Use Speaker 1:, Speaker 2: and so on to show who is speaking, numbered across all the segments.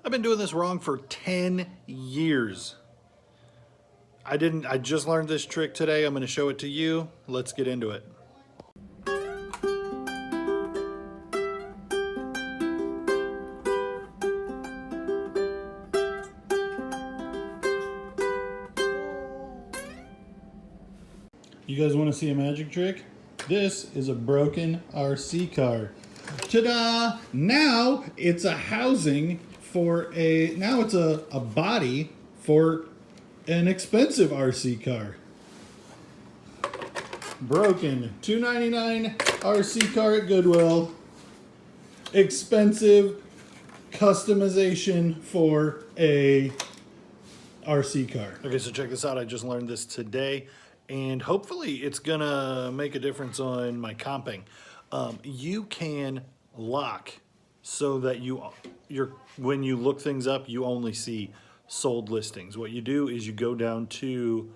Speaker 1: I've been doing this wrong for 10 years. I just learned this trick today. I'm going to show it to you. Let's get into it. You guys want to see a magic trick? This is a broken RC car. Ta-da! Now it's a housing for now it's a body for an expensive RC car. Broken $2.99 RC car at Goodwill. Expensive customization for a RC car. Okay, so check this out. I just learned this today, and hopefully it's gonna make a difference on my comping. You can lock so that when you look things up, you only see sold listings. What you do is you go down to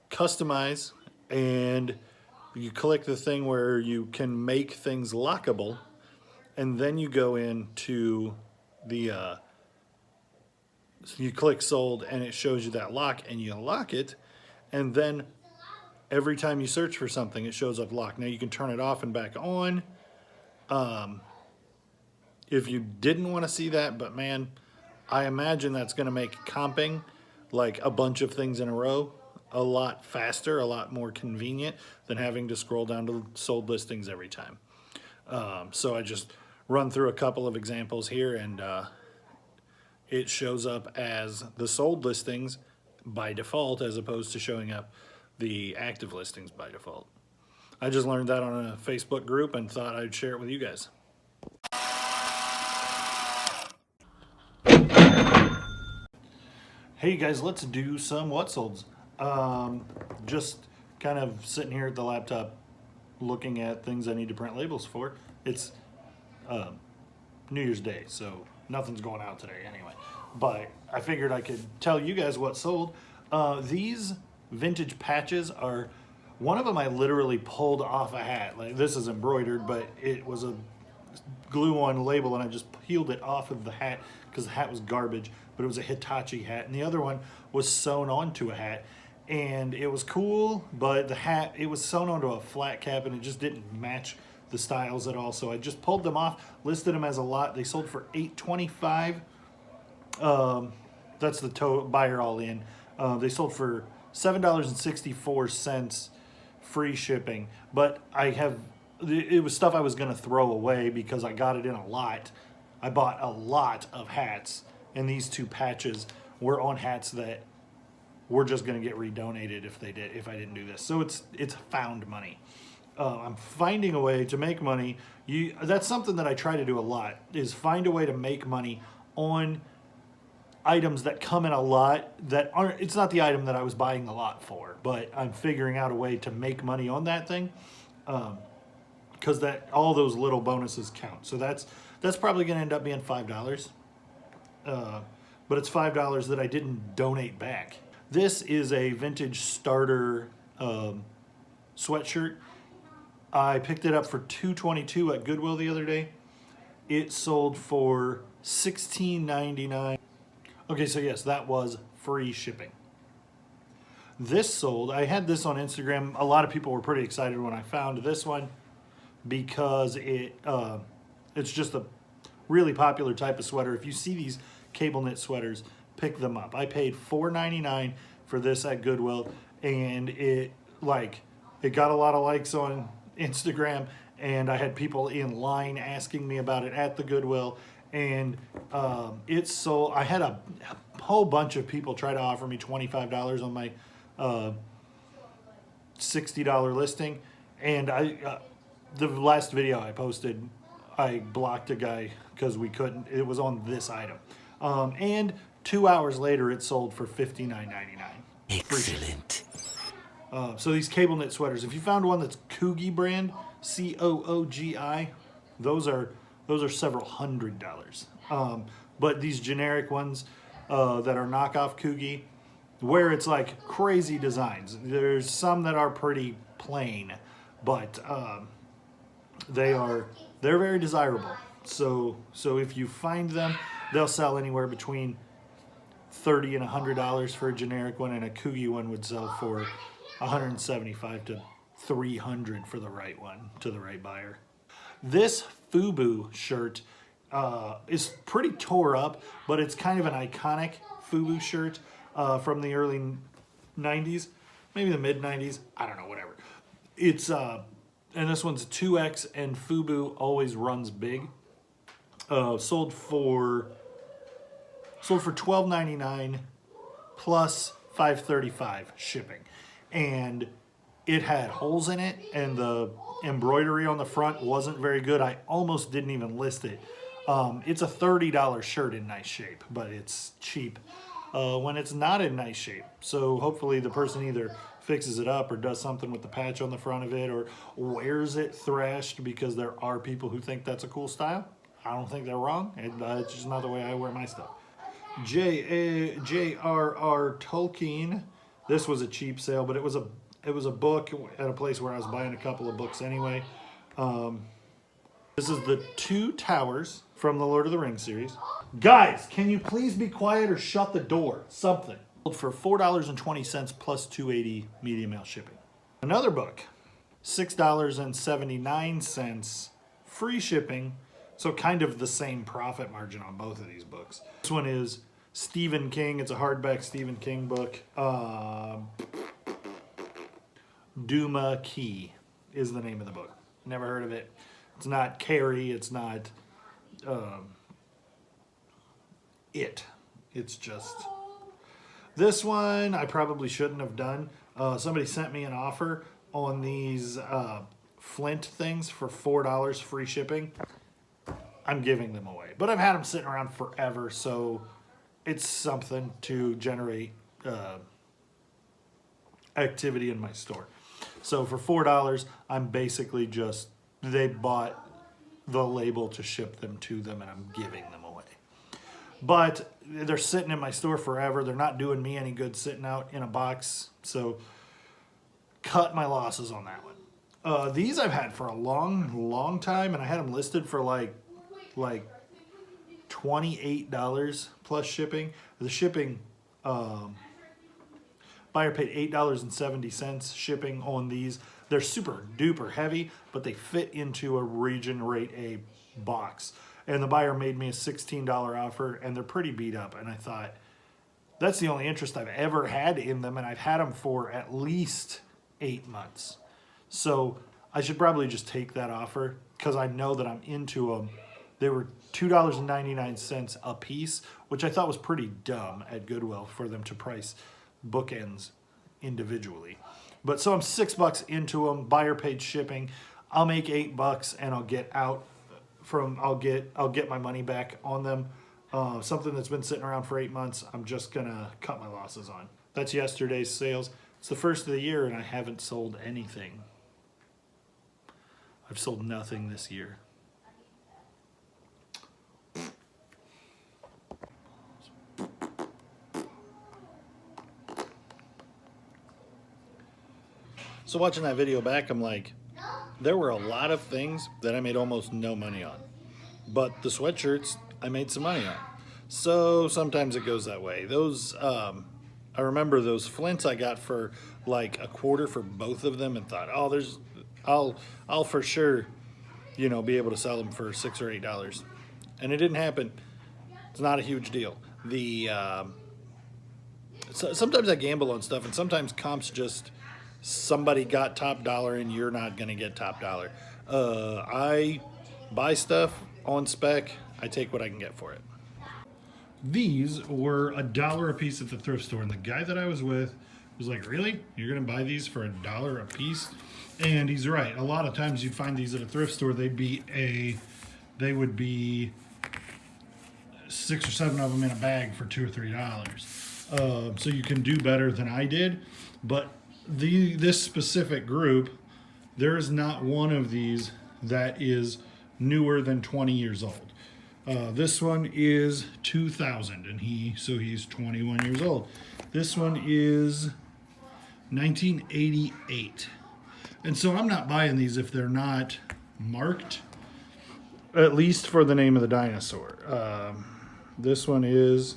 Speaker 1: customize, and you click the thing where you can make things lockable, and then you go into the you click sold, and it shows you that lock, and you lock it, and then every time you search for something, it shows up locked. Now you can turn it off and back on if you didn't want to see that, but man, I imagine that's going to make comping like a bunch of things in a row a lot faster, a lot more convenient than having to scroll down to sold listings every time. So I just run through a couple of examples here, and it shows up as the sold listings by default as opposed to showing up the active listings by default. I just learned that on a Facebook group and thought I'd share it with you guys. Hey guys, let's do some what solds. Just kind of sitting here at the laptop looking at things I need to print labels for. It's New Year's Day, so nothing's going out today anyway. But I figured I could tell you guys what sold. These vintage patches are, one of them I literally pulled off a hat. Like, this is embroidered, but it was a glue-on label, and I just peeled it off of the hat because the hat was garbage, but it was a Hitachi hat. And the other one was sewn onto a hat, and it was cool, but the hat, it was sewn onto a flat cap, and it just didn't match the styles at all. So I just pulled them off, listed them as a lot. They sold for $8.25. That's the buyer all in. They sold for $7.64 free shipping, but it was stuff I was going to throw away because I got it in a lot. I bought a lot of hats, and these two patches were on hats that were just going to get redonated if I didn't do this. So it's found money. I'm finding a way to make money. That's something that I try to do a lot, is find a way to make money on items that come in a lot that aren't, it's not the item that I was buying a lot for, but I'm figuring out a way to make money on that thing, because all those little bonuses count. So that's probably going to end up being $5, but it's $5 that I didn't donate back. This is a vintage starter sweatshirt. I picked it up for $2.22 at Goodwill the other day. It sold for $16.99. Okay, so yes, that was free shipping. This sold, I had this on Instagram. A lot of people were pretty excited when I found this one because it's just a really popular type of sweater. If you see these cable knit sweaters, pick them up. I paid $4.99 for this at Goodwill, and it got a lot of likes on Instagram, and I had people in line asking me about it at the Goodwill. And it's sold. I had a whole bunch of people try to offer me $25 on my $60 listing. And the last video I posted, I blocked a guy because we couldn't. It was on this item. And 2 hours later, it sold for $59.99.
Speaker 2: Excellent.
Speaker 1: So these cable knit sweaters, if you found one that's Coogi brand, C-O-O-G-I, those are several $100s. But these generic ones that are knockoff Coogi, where it's like crazy designs. There's some that are pretty plain, but they're very desirable So if you find them, they'll sell anywhere between $30 and $100 for a generic one, and a Kugi one would sell for $175 to $300 for the right one, to the right buyer. This FUBU shirt is pretty tore up, but it's kind of an iconic FUBU shirt from the early 90s, maybe the mid 90s, I don't know, whatever. It's and this one's 2X, and FUBU always runs big. Sold for $12.99 plus $5.35 shipping, and it had holes in it, and the embroidery on the front wasn't very good. I almost didn't even list it. It's a $30 shirt in nice shape, but it's cheap when it's not in nice shape. So hopefully the person either fixes it up or does something with the patch on the front of it, or wears it thrashed, because there are people who think that's a cool style. I don't think they're wrong. It's just not the way I wear my stuff. J.R.R. Tolkien. This was a cheap sale, but it was a book at a place where I was buying a couple of books anyway. This is the Two Towers from the Lord of the Rings series. Guys, can you please be quiet or shut the door? Something. For $4.20 plus $2.80 medium mail shipping. Another book, $6.79 free shipping. So kind of the same profit margin on both of these books. This one is Stephen King. It's a hardback Stephen King book. Duma Key is the name of the book. Never heard of it. It's not Carrie. It's not It. It's just... This one I probably shouldn't have done. Somebody sent me an offer on these Flint things for $4 free shipping. I'm giving them away. But I've had them sitting around forever, so it's something to generate activity in my store. So for $4, I'm basically just, they bought the label to ship them to them, and I'm giving them away. But they're sitting in my store forever. They're not doing me any good sitting out in a box. So cut my losses on that one. These I've had for a long time, and I had them listed for like $28 plus shipping. The shipping, buyer paid $8.70 shipping on these. They're super duper heavy, but they fit into a region rate A box. And the buyer made me a $16 offer, and they're pretty beat up. And I thought, that's the only interest I've ever had in them, and I've had them for at least 8 months. So I should probably just take that offer, because I know that I'm into them. They were $2.99 a piece, which I thought was pretty dumb at Goodwill for them to price bookends individually. But so I'm $6 into them, buyer paid shipping. I'll make $8 and I'll get my money back on them. Something that's been sitting around for 8 months, I'm just gonna cut my losses on. That's yesterday's sales. It's the first of the year, and I haven't sold anything. I've sold nothing this year. So watching that video back, I'm like, there were a lot of things that I made almost no money on. But the sweatshirts, I made some money on. So sometimes it goes that way. Those, I remember those Flints I got for like a quarter for both of them, and thought, oh, I'll for sure, be able to sell them for $6 or $8. And it didn't happen. It's not a huge deal. Sometimes I gamble on stuff, and sometimes comps just, somebody got top dollar and you're not going to get top dollar. I buy stuff on spec. I take what I can get for it. These were $1 a piece at the thrift store, and the guy that I was with was like, really? You're going to buy these for $1 a piece? And he's right. A lot of times you'd find these at a thrift store, they would be 6 or 7 of them in a bag for $2 or $3. So you can do better than I did, but this specific group, there is not one of these that is newer than 20 years old. This one is 2000, and he's 21 years old. This one is 1988. And so I'm not buying these if they're not marked. at least for the name of the dinosaur. This one's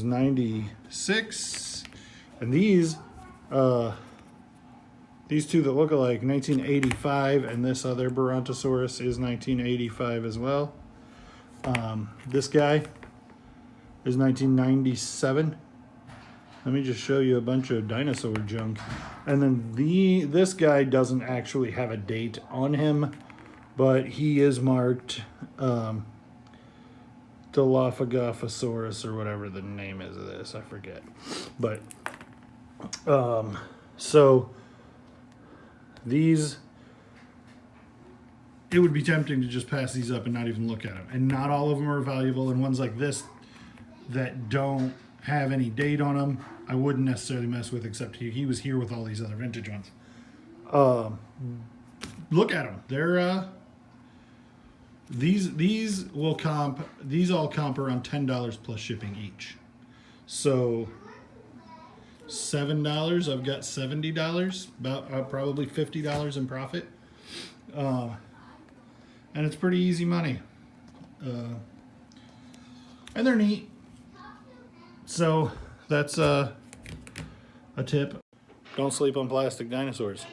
Speaker 1: 96, and these two that look alike, 1985, and this other Brontosaurus is 1985 as well. This guy is 1997. Let me just show you a bunch of dinosaur junk. And then this guy doesn't actually have a date on him, but he is marked Dilophosaurus or whatever the name is of this. I forget. But so these, it would be tempting to just pass these up and not even look at them. And not all of them are valuable. And ones like this that don't have any date on them, I wouldn't necessarily mess with, except he was here with all these other vintage ones. Look at them. They're these will comp. These all comp around $10 plus shipping each. So $7. I've got $70. About probably $50 in profit. And it's pretty easy money. And they're neat. So that's a tip. Don't sleep on plastic dinosaurs.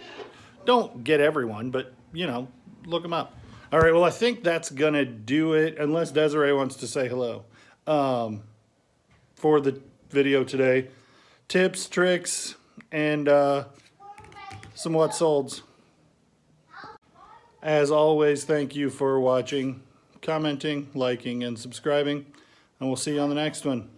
Speaker 1: Don't get everyone, but you know, look them up. All right, well, I think that's gonna do it, unless Desiree wants to say hello. For the video today, tips, tricks, and some what solds. As always, thank you for watching, commenting, liking, and subscribing, and we'll see you on the next one.